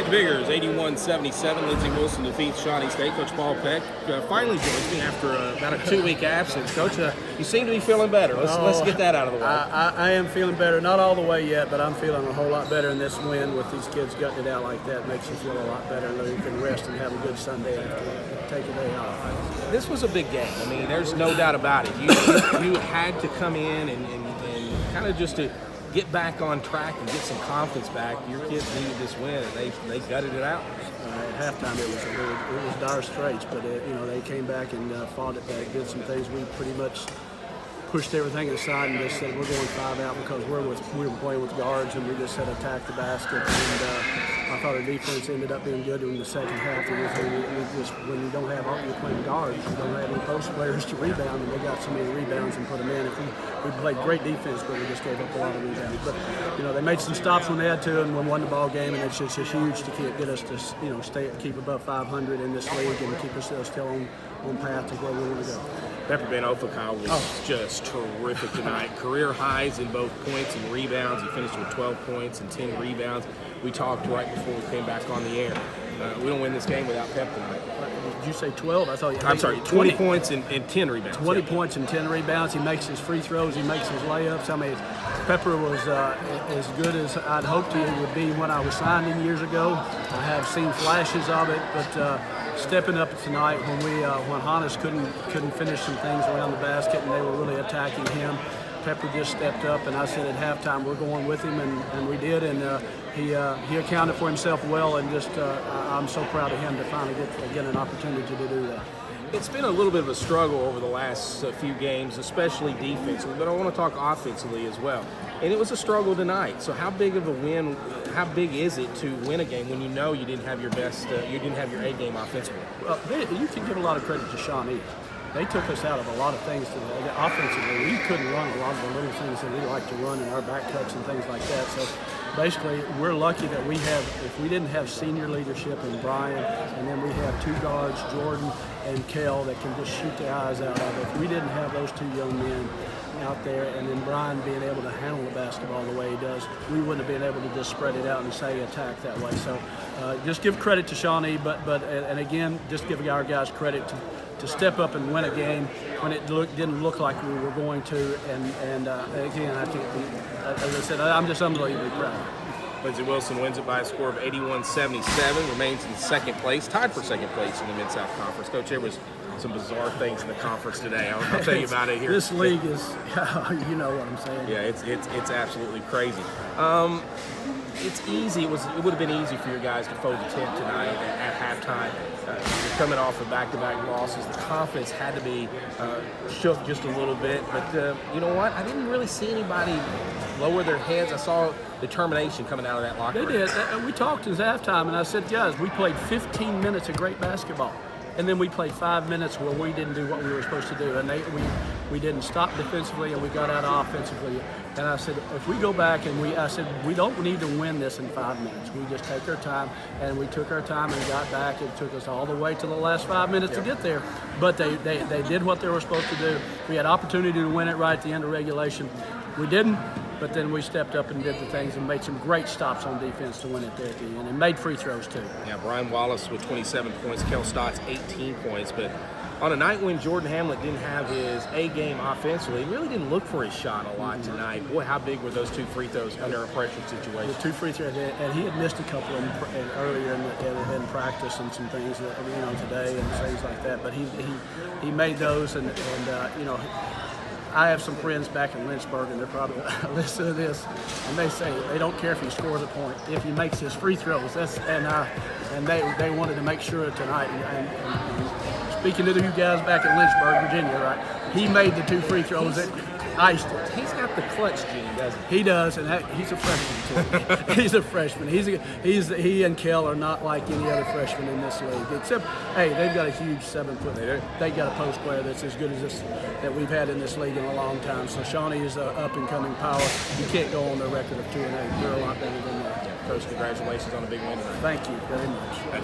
Tonight, the Biggers, 81-77. Lindsey Wilson defeats Shawnee State. Coach Paul Peck finally joins me after about a 2-week absence. Coach, you seem to be feeling better. Let's get that out of the way. I am feeling better. Not all the way yet, but I'm feeling a whole lot better in this win with these kids gutting it out like that. Makes you feel a lot better. You can rest and have a good Sunday after take a day off. This was a big game. I mean, there's no doubt about it. You had to come in and kind of just to get back on track and get some confidence back. Your kids needed this win, and they gutted it out. At halftime, it was dire straits, but they came back and fought it back, did some things. We pretty much pushed everything aside and just said we're going 5 out because we were playing with guards, and we just said attack the basket. And I thought our defense ended up being good in the second half. When you don't have you're playing guards, you don't have any post players to rebound, and they got so many rebounds and put them in. We played great defense, but we just gave up a lot of rebounds. But they made some stops when they had to, and won the ball game, and it's just huge to get us to keep above 500 in this league and keep us still on path to where we want to go. Pepper Ben Ofakal was just terrific tonight. Career highs in both points and rebounds. He finished with 12 points and 10 rebounds. We talked right before we came back on the air. We don't win this game without Pep tonight. Did you say 12? I'm sorry, 20 points and 10 rebounds. 20 points and 10 rebounds. He makes his free throws. He makes his layups. I mean, Pepper was as good as I'd hoped he would be when I was signed him years ago. I have seen flashes of it, but stepping up tonight when Hannes couldn't finish some things around the basket and they were really attacking him, Pepper just stepped up, and I said at halftime we're going with him, and we did, and he accounted for himself well, and just I'm so proud of him to finally get an opportunity to do that. It's been a little bit of a struggle over the last few games, especially defensively, but I want to talk offensively as well. And it was a struggle tonight. So how big of a win, how big is it to win a game when you know you didn't have your best, you didn't have your A game offensively? Well, you can give a lot of credit to Shawnee. They took us out of a lot of things offensively. We couldn't run a lot of the little things that we like to run in our back cuts and things like that. So basically, we're lucky that if we didn't have senior leadership in Brian, and then we have 2 guards, Jordan and Kel, that can just shoot the eyes out of it. If we didn't have those 2 young men out there, and then Brian being able to handle the basketball the way he does, we wouldn't have been able to just spread it out and say attack that way. So just give credit to Shawnee, but again, just give our guys credit to step up and win a game when it didn't look like we were going to. And again, I think, as I said, I'm just unbelievably proud. Lindsey Wilson wins it by a score of 81-77, remains in second place, tied for second place in the Mid-South Conference. Coach, there was some bizarre things in the conference today. I'll tell you about it here. This league is, you know what I'm saying. Yeah, it's absolutely crazy. It's easy. It would have been easy for your guys to fold the tent tonight at halftime. You're coming off of back-to-back losses. The confidence had to be shook just a little bit. But you know what? I didn't really see anybody lower their heads. I saw determination coming out of that locker room. They did. We talked at halftime, and I said, guys, we played 15 minutes of great basketball. And then we played 5 minutes where we didn't do what we were supposed to do. And we didn't stop defensively, and we got out offensively. And I said, if we go back and I said, we don't need to win this in 5 minutes. We just take our time, and we took our time and got back. It took us all the way to the last 5 minutes to get there. But they did what they were supposed to do. We had opportunity to win it right at the end of regulation. We didn't. But then we stepped up and did the things and made some great stops on defense to win it there at the end, and made free throws too. Yeah, Brian Wallace with 27 points, Kel Stotts 18 points. But on a night when Jordan Hamlet didn't have his A game offensively, he really didn't look for his shot a lot tonight. Boy, how big were those 2 free throws under a pressure situation? The 2 free throws, and he had missed a couple earlier in practice and some things today and things like that. But he made those, and I have some friends back in Lynchburg, and they're probably listen to this, and they say they don't care if he scores a point, if he makes his free throws. And they wanted to make sure tonight. And speaking to you guys back in Lynchburg, Virginia, right? He made the 2 free throws that iced it. He's got the clutch gene, doesn't he? He does, and he's a freshman too. He's a freshman. He and Kel are not like any other freshman in this league. Except, hey, they've got a huge 7-foot. They got a post player that's as good as this that we've had in this league in a long time. So Shawnee is an up-and-coming power. You can't go on the record of 2-8. You're a lot better than that. Coach, congratulations on a big win tonight. Thank you very much. That's